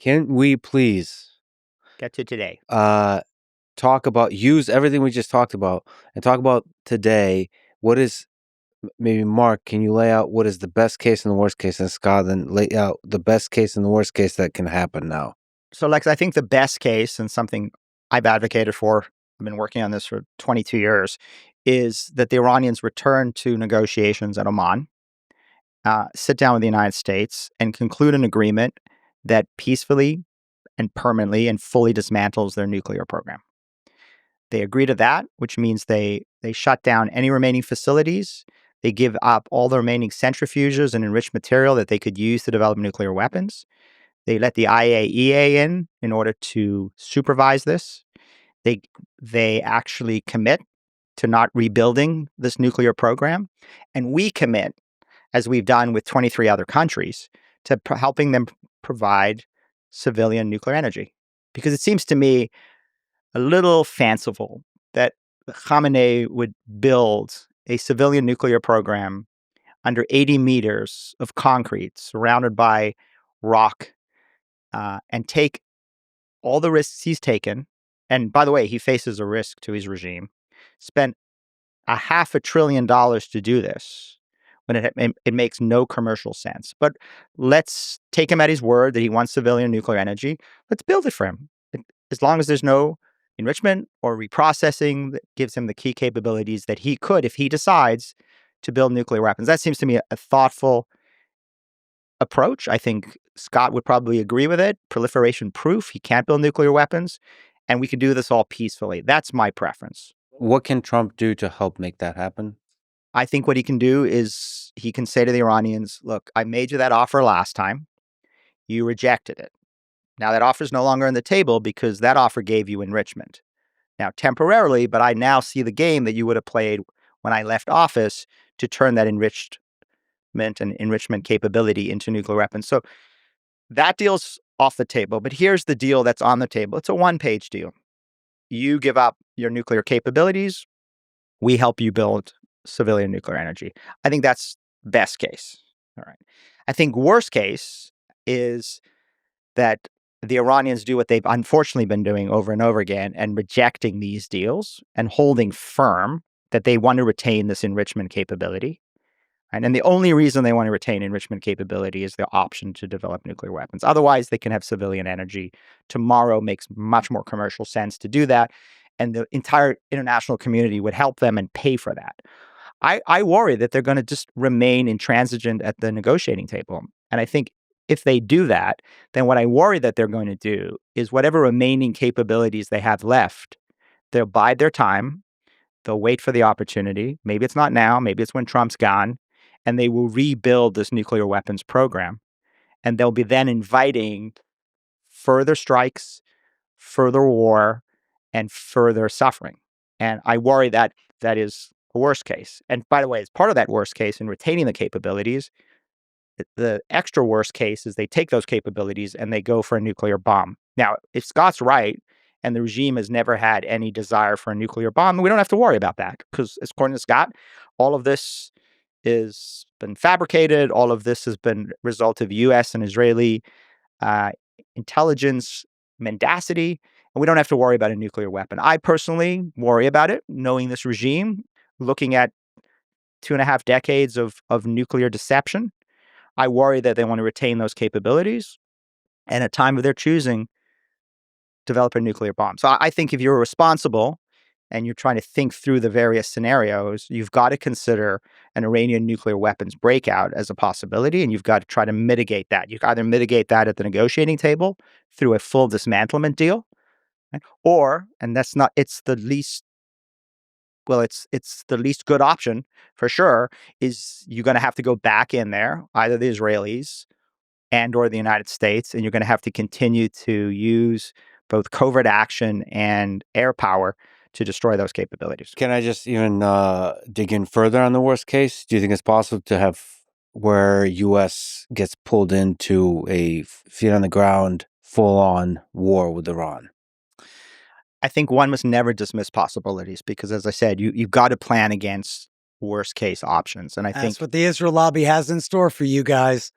Can we please get to today? Use everything we just talked about and talk about today. What is, maybe Mark, can you lay out what is the best case and the worst case, and Scott, then lay out the best case and the worst case that can happen now? So, Lex, I think the best case, and something I've advocated for, I've been working on this for 22 years, is that the Iranians return to negotiations at Oman, sit down with the United States, and conclude an agreement that peacefully and permanently and fully dismantles their nuclear program. They agree to that, which means they shut down any remaining facilities. They give up all the remaining centrifuges and enriched material that they could use to develop nuclear weapons. They let the IAEA in order to supervise this. They actually commit to not rebuilding this nuclear program. And we commit, as we've done with 23 other countries, to helping them provide civilian nuclear energy. Because it seems to me a little fanciful that Khamenei would build a civilian nuclear program under 80 meters of concrete surrounded by rock and take all the risks he's taken. And by the way, he faces a risk to his regime. Spent $500 billion to do this when it makes no commercial sense. But let's take him at his word that he wants civilian nuclear energy. Let's build it for him. As long as there's no enrichment or reprocessing that gives him the key capabilities that he could, if he decides to build nuclear weapons. That seems to me a thoughtful approach. I think Scott would probably agree with it. Proliferation proof. He can't build nuclear weapons. And we can do this all peacefully. That's my preference. What can Trump do to help make that happen? I think what he can do is he can say to the Iranians, look, I made you that offer last time. You rejected it. Now that offer is no longer on the table because that offer gave you enrichment. Now, temporarily, but I now see the game that you would have played when I left office to turn that enrichment and enrichment capability into nuclear weapons. So that deal's off the table. But here's the deal that's on the table. It's a one-page deal. You give up your nuclear capabilities. We help you build civilian nuclear energy. I think that's best case. All right. I think worst case is that the Iranians do what they've unfortunately been doing over and over again and rejecting these deals and holding firm that they want to retain this enrichment capability. And the only reason they want to retain enrichment capability is the option to develop nuclear weapons. Otherwise, they can have civilian energy. Tomorrow makes much more commercial sense to do that. And the entire international community would help them and pay for that. I worry that they're going to just remain intransigent at the negotiating table. And I think if they do that, then what I worry that they're going to do is whatever remaining capabilities they have left, they'll bide their time. They'll wait for the opportunity. Maybe it's not now. Maybe it's when Trump's gone. And they will rebuild this nuclear weapons program. And they'll be then inviting further strikes, further war, and further suffering. And I worry that that is the worst case. And by the way, as part of that worst case in retaining the capabilities, the extra worst case is they take those capabilities and they go for a nuclear bomb. Now, if Scott's right, and the regime has never had any desire for a nuclear bomb, we don't have to worry about that. Because according to Scott, all of this has been fabricated. All of this has been a result of U.S. and Israeli intelligence mendacity. And we don't have to worry about a nuclear weapon. I personally worry about it, knowing this regime, looking at 2.5 decades of nuclear deception. I worry that they want to retain those capabilities and at time of their choosing, develop a nuclear bomb. So I think if you're responsible and you're trying to think through the various scenarios, you've got to consider an Iranian nuclear weapons breakout as a possibility, and you've got to try to mitigate that. You can either mitigate that at the negotiating table through a full dismantlement deal, right? Or, and that's not, it's the least good option for sure, is you're going to have to go back in there, either the Israelis and or the United States, and you're going to have to continue to use both covert action and air power to destroy those capabilities. Can I just even dig in further on the worst case? Do you think it's possible to have where U.S. gets pulled into a feet on the ground, full-on war with Iran? I think one must never dismiss possibilities because, as I said, you've got to plan against worst case options. And I think that's what the Israel lobby has in store for you guys.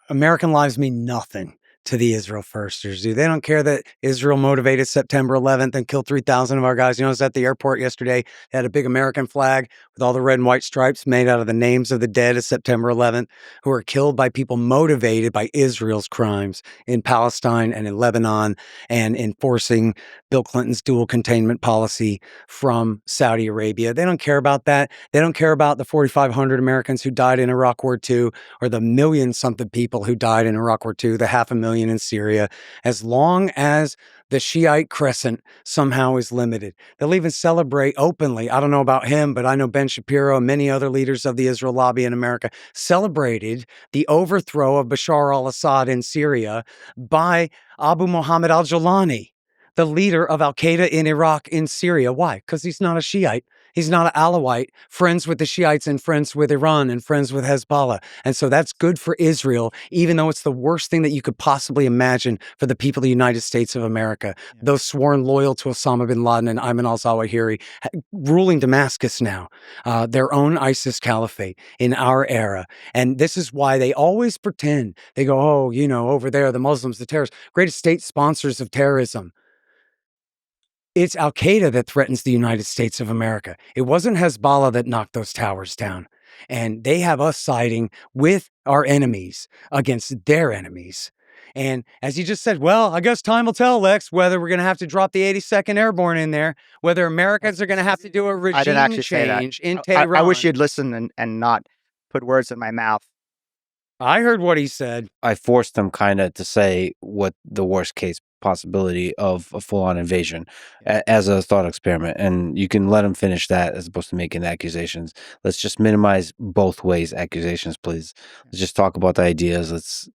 American lives mean nothing to the Israel firsters, do they don't care that Israel motivated September 11th and killed 3,000 of our guys. You know, I was at the airport yesterday. They had a big American flag with all the red and white stripes made out of the names of the dead of September 11th who were killed by people motivated by Israel's crimes in Palestine and in Lebanon and enforcing Bill Clinton's dual containment policy from Saudi Arabia. They don't care about that. They don't care about the 4,500 Americans who died in Iraq War II or the million-something people who died in Iraq War II, the 500,000 in Syria, as long as the Shiite crescent somehow is limited. They'll even celebrate openly. I don't know about him, but I know Ben Shapiro and many other leaders of the Israel lobby in America celebrated the overthrow of Bashar al-Assad in Syria by Abu Muhammad al-Jawlani, the leader of al-Qaeda in Iraq in Syria. Why? Because he's not a Shiite. He's not an Alawite, friends with the Shiites and friends with Iran and friends with Hezbollah. And so that's good for Israel, even though it's the worst thing that you could possibly imagine for the people of the United States of America. Yeah. Those sworn loyal to Osama bin Laden and Ayman al-Zawahiri ruling Damascus now, their own ISIS caliphate in our era. And this is why they always pretend. They go, oh, you know, over there, the Muslims, the terrorists, greatest state sponsors of terrorism. It's al-Qaeda that threatens the United States of America. It wasn't Hezbollah that knocked those towers down. And they have us siding with our enemies against their enemies. And as you just said, well, I guess time will tell, Lex, whether we're going to have to drop the 82nd Airborne in there, whether Americans are going to have to do a regime change in Tehran. I wish you'd listen and not put words in my mouth. I heard what he said. I forced him kind of to say what the worst case possibility of a full-on invasion as a thought experiment, and you can let him finish that as opposed to making accusations. Let's just minimize both ways accusations, please. Let's just talk about the ideas. Let's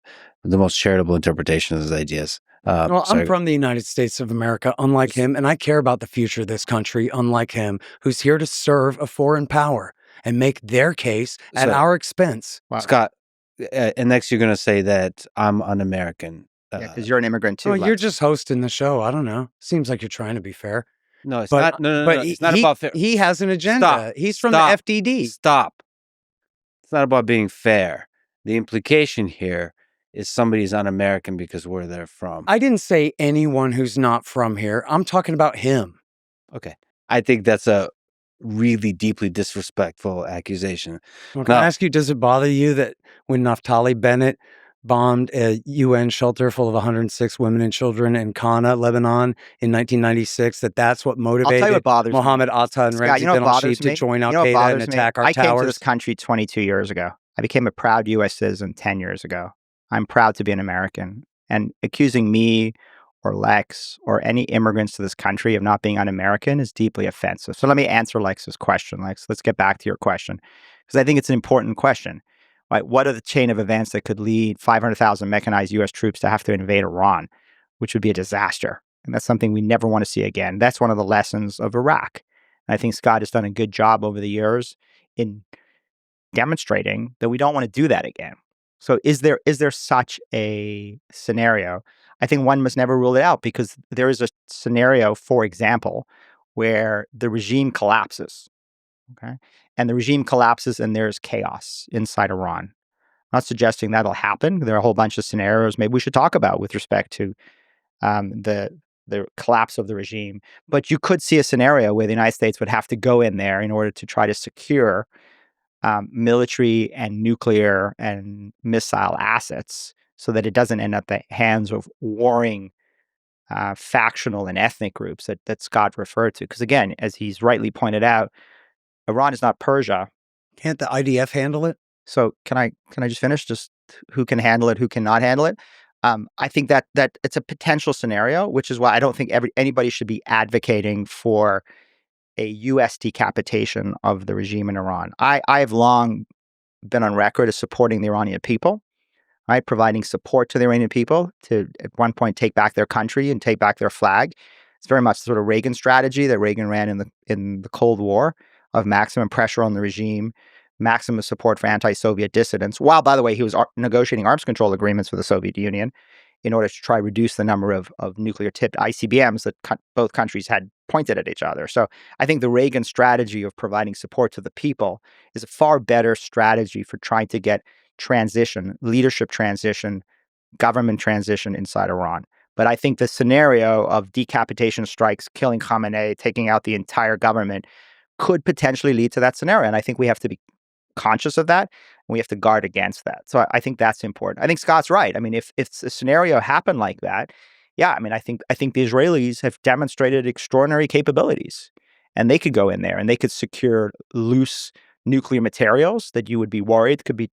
the most charitable interpretation of those ideas. Well, I'm from the United States of America, unlike him, and I care about the future of this country, unlike him, who's here to serve a foreign power and make their case at our expense. Wow. Scott, and next you're going to say that I'm un-American. Yeah, because you're an immigrant too. Well, you're just hosting the show. I don't know. Seems like you're trying to be fair. No, it's not. No, it's not about fair. He has an agenda. Stop. He's from the FDD. Stop. It's not about being fair. The implication here is somebody's un-American because where they're from. I didn't say anyone who's not from here. I'm talking about him. Okay. I think that's a really deeply disrespectful accusation. Well, can I ask you, does it bother you that when Naftali Bennett bombed a UN shelter full of 106 women and children in Qana, Lebanon in 1996, that's what motivated Mohammed Atta and Ramzi bin al-Shid to join al-Qaeda and attack our towers? I came to this country 22 years ago. I became a proud U.S. citizen 10 years ago. I'm proud to be an American. And accusing me or Lex or any immigrants to this country of not being un-American is deeply offensive. So let me answer Lex's question. Lex, let's get back to your question, because I think it's an important question. Right? What are the chain of events that could lead 500,000 mechanized U.S. troops to have to invade Iran, which would be a disaster? And that's something we never want to see again. That's one of the lessons of Iraq. And I think Scott has done a good job over the years in demonstrating that we don't want to do that again. So is there such a scenario? I think one must never rule it out, because there is a scenario, for example, where the regime collapses. Okay. And the regime collapses and there's chaos inside Iran. I'm not suggesting that'll happen. There are a whole bunch of scenarios maybe we should talk about with respect to the collapse of the regime. But you could see a scenario where the United States would have to go in there in order to try to secure military and nuclear and missile assets so that it doesn't end up at the hands of warring factional and ethnic groups that Scott referred to. Because again, as he's rightly pointed out, Iran is not Persia. Can't the IDF handle it? So can I just finish? Just who can handle it, who cannot handle it? I think that it's a potential scenario, which is why I don't think anybody should be advocating for a U.S. decapitation of the regime in Iran. I have long been on record as supporting the Iranian people, right? Providing support to the Iranian people to at one point take back their country and take back their flag. It's very much the sort of Reagan strategy that Reagan ran in the Cold War, of maximum pressure on the regime, maximum support for anti-Soviet dissidents, while, by the way, he was negotiating arms control agreements with the Soviet Union in order to try to reduce the number of nuclear-tipped ICBMs that both countries had pointed at each other. So I think the Reagan strategy of providing support to the people is a far better strategy for trying to get leadership transition government transition inside Iran. But I think the scenario of decapitation strikes, killing Khamenei, taking out the entire government could potentially lead to that scenario. And I think we have to be conscious of that, and we have to guard against that. So I think that's important. I think Scott's right. I mean, if a scenario happened like that, yeah, I mean, I think the Israelis have demonstrated extraordinary capabilities, and they could go in there and they could secure loose nuclear materials that you would be worried could be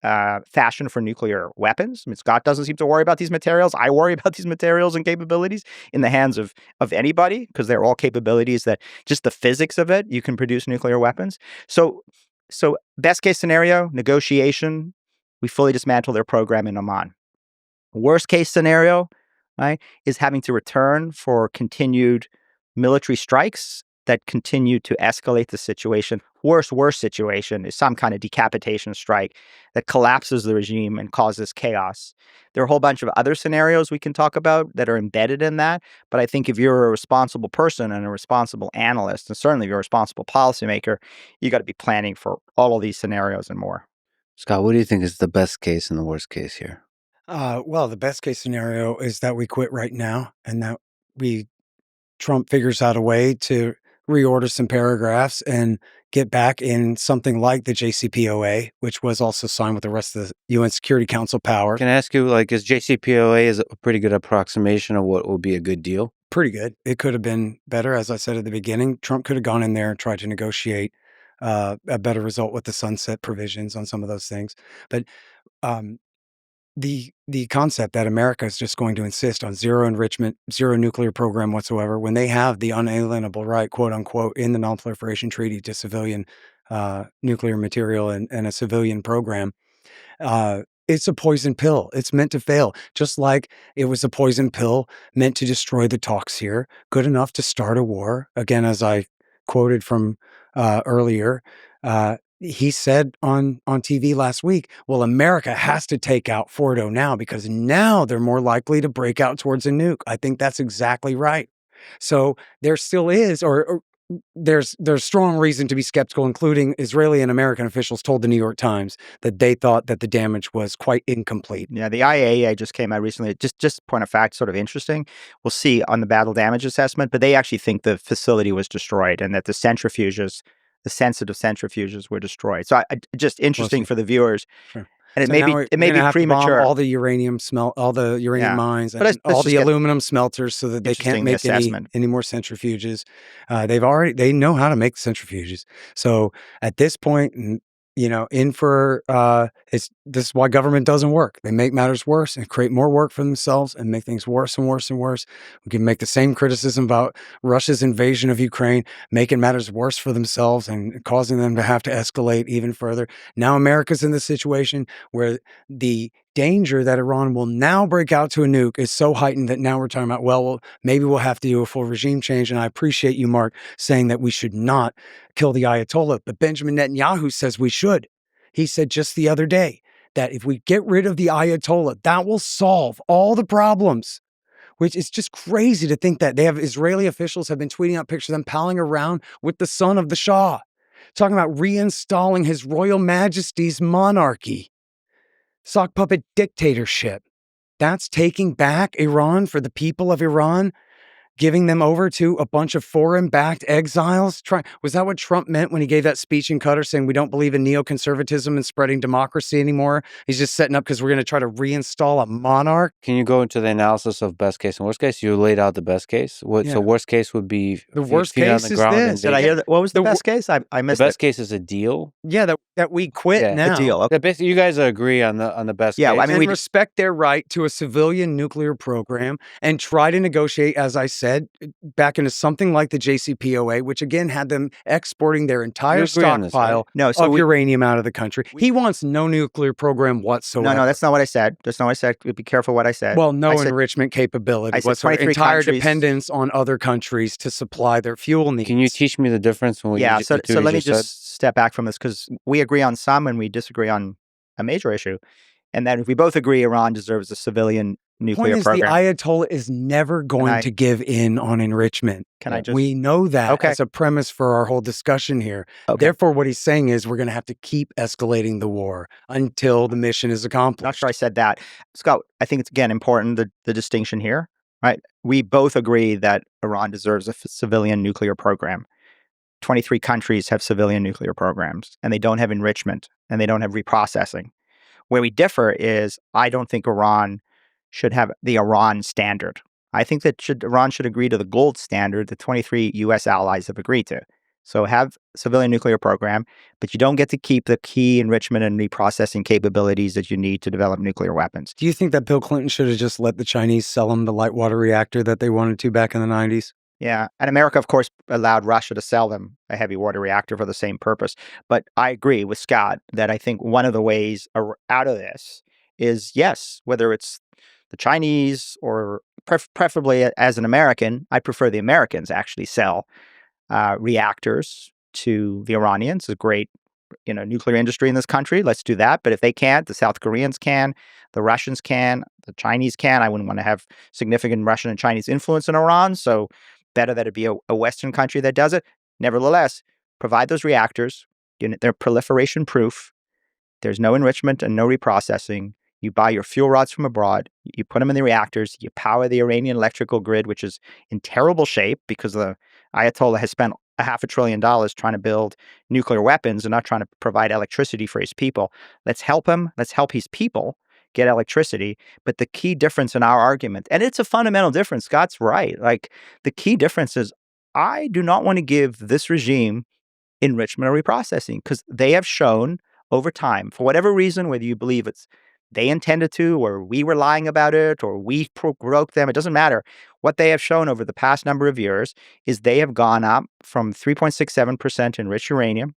fashioned for nuclear weapons. I mean, Scott doesn't seem to worry about these materials. I worry about these materials and capabilities in the hands of anybody, because they're all capabilities that just the physics of it, you can produce nuclear weapons. So best case scenario, negotiation, we fully dismantle their program in Oman. Worst case scenario, right, is having to return for continued military strikes that continue to escalate the situation. Worst situation is some kind of decapitation strike that collapses the regime and causes chaos. There are a whole bunch of other scenarios we can talk about that are embedded in that. But I think if you're a responsible person and a responsible analyst, and certainly if you're a responsible policymaker, you got to be planning for all of these scenarios and more. Scott, what do you think is the best case and the worst case here? Well, the best case scenario is that we quit right now and that Trump figures out a way to reorder some paragraphs and get back in something like the JCPOA, which was also signed with the rest of the UN Security Council power. Can I ask you, is JCPOA is a pretty good approximation of what would be a good deal? Pretty good. It could have been better, as I said at the beginning. Trump could have gone in there and tried to negotiate a better result with the sunset provisions on some of those things. But the concept that America is just going to insist on zero enrichment, zero nuclear program whatsoever, when they have the unalienable right, quote unquote, in the Non-Proliferation Treaty to civilian nuclear material and a civilian program, it's a poison pill. It's meant to fail, just like it was a poison pill meant to destroy the talks here, good enough to start a war. Again, as I quoted from earlier, he said on TV last week, well, America has to take out Fordo now because now they're more likely to break out towards a nuke. I think that's exactly right. So there still is, or there's strong reason to be skeptical, including Israeli and American officials told the New York Times that they thought that the damage was quite incomplete. Yeah, the IAEA just came out recently. Just point of fact, sort of interesting. We'll see on the battle damage assessment, but they actually think the facility was destroyed and that the sensitive centrifuges were destroyed. So just interesting for the viewers. Sure. And it may be premature. All the uranium mines, and all the aluminum smelters, so that they can't make any more centrifuges. They know how to make centrifuges. So at this point, this is why government doesn't work. They make matters worse and create more work for themselves and make things worse and worse and worse. We can make the same criticism about Russia's invasion of Ukraine, making matters worse for themselves and causing them to have to escalate even further. Now America's in the situation where the danger that Iran will now break out to a nuke is so heightened that now we're talking about, well, maybe we'll have to do a full regime change. And I appreciate you, Mark, saying that we should not kill the Ayatollah, but Benjamin Netanyahu says we should. He said just the other day that if we get rid of the Ayatollah, that will solve all the problems, which is just crazy to think that. Israeli officials have been tweeting out pictures of them palling around with the son of the Shah, talking about reinstalling his royal majesty's monarchy. Sock puppet dictatorship. That's taking back Iran for the people of Iran, giving them over to a bunch of foreign-backed exiles. Was that what Trump meant when he gave that speech in Qatar saying we don't believe in neoconservatism and spreading democracy anymore? He's just setting up because we're going to try to reinstall a monarch. Can you go into the analysis of best case and worst case? You laid out the best case. So worst case would be the worst case is this. Did I hear that? What was the best case? I missed it. The best case is a deal. Yeah, that we quit now. A deal. Okay. Basically, you guys agree on the best case. Yeah, I mean, we respect their right to a civilian nuclear program and try to negotiate, as I said, back into something like the JCPOA, which again had them exporting their entire stockpile of uranium out of the country. He wants no nuclear program whatsoever. No, that's not what I said. That's not what I said. Be careful what I said. Well, no enrichment capability. What's our entire dependence on other countries to supply their fuel needs. Can you teach me the difference? So let me just step back from this, because we agree on some and we disagree on a major issue. And then if we both agree Iran deserves a civilian nuclear Point is, program. the Ayatollah is never going to give in on enrichment. We know that as a premise for our whole discussion here. Therefore, what he's saying is we're going to have to keep escalating the war until the mission is accomplished. Not sure I said that. Scott, I think it's, again, important, the distinction here, right? We both agree that Iran deserves a civilian nuclear program. 23 countries have civilian nuclear programs, and they don't have enrichment, and they don't have reprocessing. Where we differ is I don't think Iran should have the Iran standard. I think that Iran should agree to the gold standard that 23 U.S. allies have agreed to. So have a civilian nuclear program, but you don't get to keep the key enrichment and reprocessing capabilities that you need to develop nuclear weapons. Do you think that Bill Clinton should have just let the Chinese sell them the light water reactor that they wanted to back in the 90s? Yeah. And America, of course, allowed Russia to sell them a heavy water reactor for the same purpose. But I agree with Scott that I think one of the ways out of this is, yes, whether it's the Chinese or preferably as an American, I prefer the Americans actually sell reactors to the Iranians. A great, nuclear industry in this country. Let's do that. But if they can't, the South Koreans can, the Russians can, the Chinese can. I wouldn't want to have significant Russian and Chinese influence in Iran. So better that it be a Western country that does it. Nevertheless, provide those reactors. They're proliferation proof. There's no enrichment and no reprocessing. You buy your fuel rods from abroad. You put them in the reactors. You power the Iranian electrical grid, which is in terrible shape because the Ayatollah has spent $500 billion trying to build nuclear weapons and not trying to provide electricity for his people. Let's help him. Let's help his people get electricity. But the key difference in our argument, and it's a fundamental difference, Scott's right. Like, the key difference is I do not want to give this regime enrichment or reprocessing because they have shown over time, for whatever reason, whether you believe it's they intended to, or we were lying about it, or we broke them, it doesn't matter. What they have shown over the past number of years is they have gone up from 3.67% enriched uranium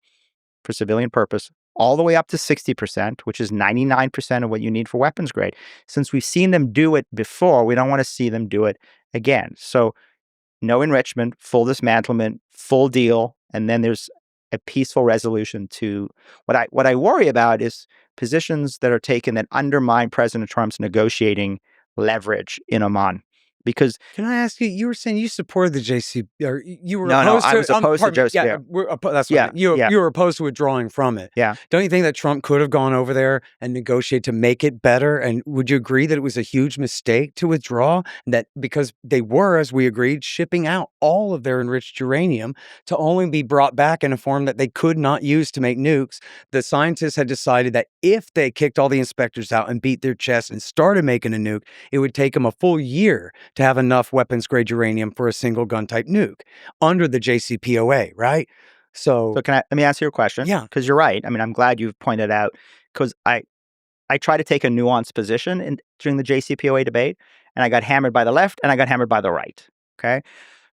for civilian purpose all the way up to 60%, which is 99% of what you need for weapons grade. Since we've seen them do it before, we don't want to see them do it again. So no enrichment, full dismantlement, full deal, and then there's a peaceful resolution to what I worry about is positions that are taken that undermine President Trump's negotiating leverage in Oman. Because can I ask you? You were saying you supported the JC, or you were opposed to. I was opposed to JCPOA. You were opposed to withdrawing from it. Yeah. Don't you think that Trump could have gone over there and negotiated to make it better? And would you agree that it was a huge mistake to withdraw? That because they were, as we agreed, shipping out all of their enriched uranium to only be brought back in a form that they could not use to make nukes. The scientists had decided that if they kicked all the inspectors out and beat their chest and started making a nuke, it would take them a full year to have enough weapons-grade uranium for a single gun-type nuke under the JCPOA, right? So let me answer your question. Yeah. Because you're right. I mean, I'm glad you've pointed out, because I try to take a nuanced position during the JCPOA debate, and I got hammered by the left and I got hammered by the right, okay?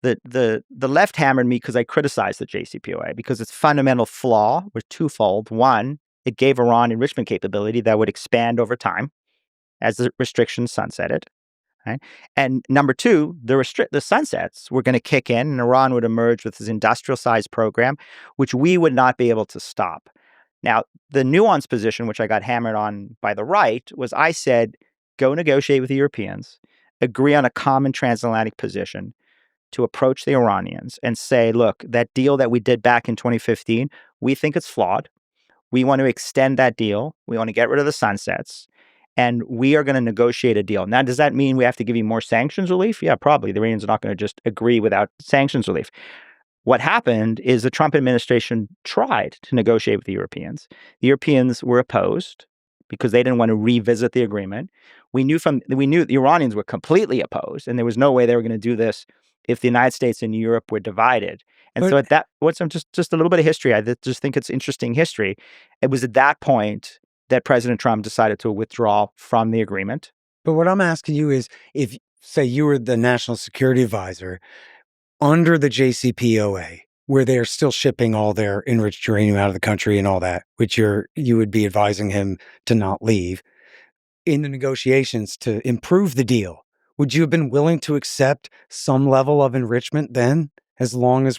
The left hammered me because I criticized the JCPOA because its fundamental flaw was twofold. One, it gave Iran enrichment capability that would expand over time as the restrictions sunsetted. Right? And number two, the sunsets were going to kick in and Iran would emerge with this industrial-sized program, which we would not be able to stop. Now, the nuanced position, which I got hammered on by the right, was I said, go negotiate with the Europeans, agree on a common transatlantic position to approach the Iranians and say, look, that deal that we did back in 2015, we think it's flawed. We want to extend that deal. We want to get rid of the sunsets. And we are going to negotiate a deal. Now, does that mean we have to give you more sanctions relief? Yeah, probably. The Iranians are not going to just agree without sanctions relief. What happened is the Trump administration tried to negotiate with the Europeans. The Europeans were opposed because they didn't want to revisit the agreement. We knew the Iranians were completely opposed, and there was no way they were going to do this if the United States and Europe were divided. And so just a little bit of history. I just think it's interesting history. It was at that point that President Trump decided to withdraw from the agreement. But what I'm asking you is, if, say, you were the national security advisor under the JCPOA, where they're still shipping all their enriched uranium out of the country and all that, which you would be advising him to not leave, in the negotiations to improve the deal, would you have been willing to accept some level of enrichment then? as long as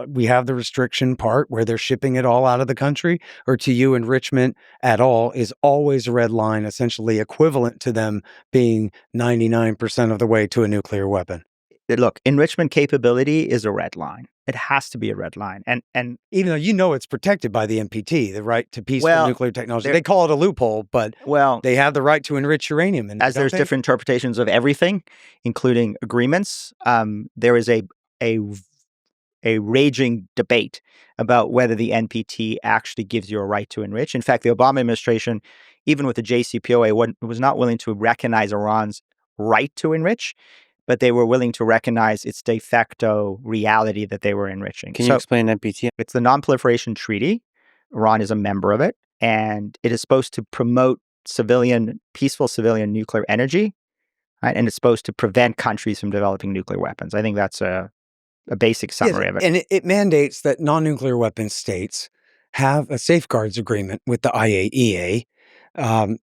we have the restriction part where they're shipping it all out of the country, or to you, enrichment at all is always a red line, essentially equivalent to them being 99% of the way to a nuclear weapon. Look, enrichment capability is a red line. It has to be a red line. And even though it's protected by the NPT, the right to peaceful nuclear technology. They call it a loophole, but they have the right to enrich uranium. And as there's different interpretations of everything, including agreements, there is a raging debate about whether the NPT actually gives you a right to enrich. In fact, the Obama administration, even with the JCPOA, was not willing to recognize Iran's right to enrich, but they were willing to recognize its de facto reality that they were enriching. Can you explain NPT? It's the Non-Proliferation Treaty. Iran is a member of it, and it is supposed to promote peaceful civilian nuclear energy, right? And it's supposed to prevent countries from developing nuclear weapons. I think that's a basic summary of it. And it mandates that non-nuclear weapon states have a safeguards agreement with the IAEA,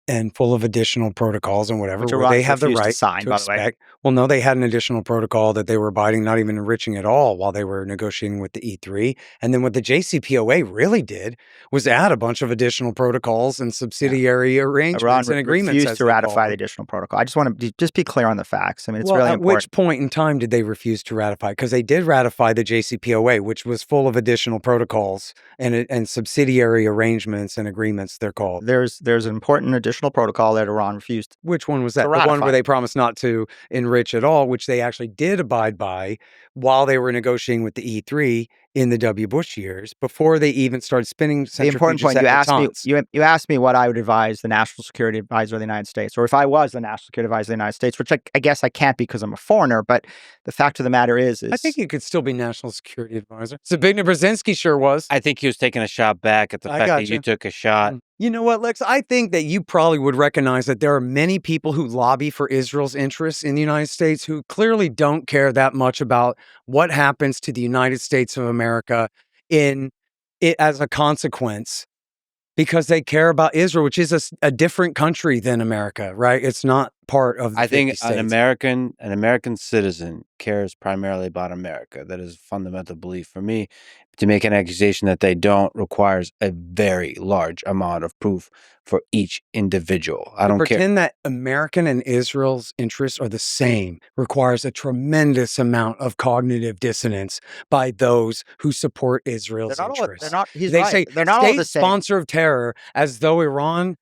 and full of additional protocols and whatever, where they have the right to sign, by the way. Well, no, they had an additional protocol that they were abiding, not even enriching at all while they were negotiating with the E3. And then what the JCPOA really did was add a bunch of additional protocols and subsidiary arrangements and agreements. Refused to ratify the additional protocol. I just want to just be clear on the facts. I mean, it's really important. At which point in time did they refuse to ratify? Because they did ratify the JCPOA, which was full of additional protocols and subsidiary arrangements and agreements, they're called. There's an important additional protocol that Iran refused. Which one was that? The one where they promised not to enrich at all, which they actually did abide by while they were negotiating with the E3 in the W. Bush years, before they even started spinning centrifuges. The important point, you asked me what I would advise the National Security Advisor of the United States, or if I was the National Security Advisor of the United States, which I guess I can't because I'm a foreigner, but the fact of the matter is I think you could still be National Security Advisor. Zbigniew Brzezinski sure was. I think he was taking a shot back at the fact that you took a shot. You know what, Lex? I think that you probably would recognize that there are many people who lobby for Israel's interests in the United States who clearly don't care that much about what happens to the United States of America in it as a consequence, because they care about Israel, which is a different country than America, right? It's not part of the I think 50 states. an American citizen cares primarily about America. That is a fundamental belief for me. To make an accusation that they don't requires a very large amount of proof for each individual. I don't care. Pretend that American and Israel's interests are the same requires a tremendous amount of cognitive dissonance by those who support Israel's interests. They say they're not all the same. Sponsor of terror, as though Iran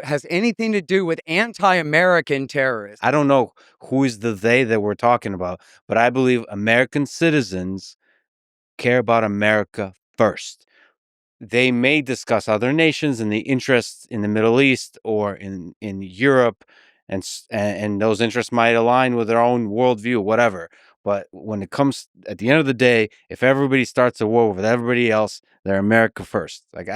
has anything to do with anti-American terrorism. I don't know who is the they that we're talking about, but I believe American citizens care about America first. They may discuss other nations and the interests in the Middle East or in Europe, and those interests might align with their own worldview, whatever. But when it comes, at the end of the day, if everybody starts a war with everybody else, they're America first. Like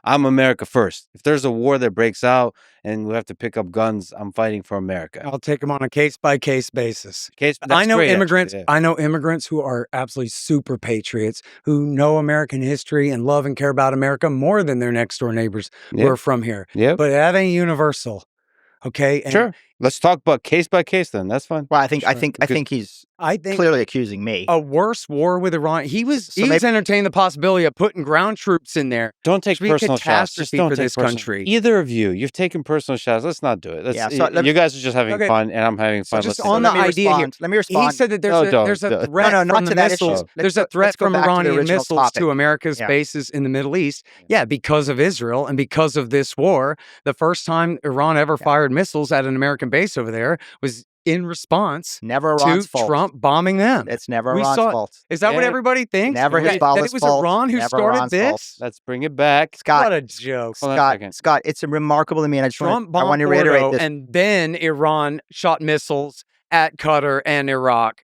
I'm America first. If there's a war that breaks out and we have to pick up guns, I'm fighting for America. I'll take them on a case-by-case basis. I know immigrants who are absolutely super patriots, who know American history and love and care about America more than their next-door neighbors who are from here. Yeah. But that ain't universal. Okay. Sure. Let's talk about case by case then. That's fine. Well, I think he's clearly accusing me. A worse war with Iran. He was entertaining the possibility of putting ground troops in there. Don't take personal shots. Just don't take personal. Country. Either of you've taken personal shots. Let's not do it. You guys are just having fun, and I'm having fun. So just on the idea here, let me respond. He said that there's a threat from the missiles. There's a threat from Iranian missiles to America's bases in the Middle East. Yeah, because of Israel and because of this war. The first time Iran ever fired missiles at an American base over there was in response to Trump bombing them. It's never Iran's fault. Is that what everybody thinks? Never his fault. That it was Iran who started this? Let's bring it back. Scott, what a joke. Scott, it's remarkable to me. And I want to reiterate this. And then Iran shot missiles at Qatar and Iraq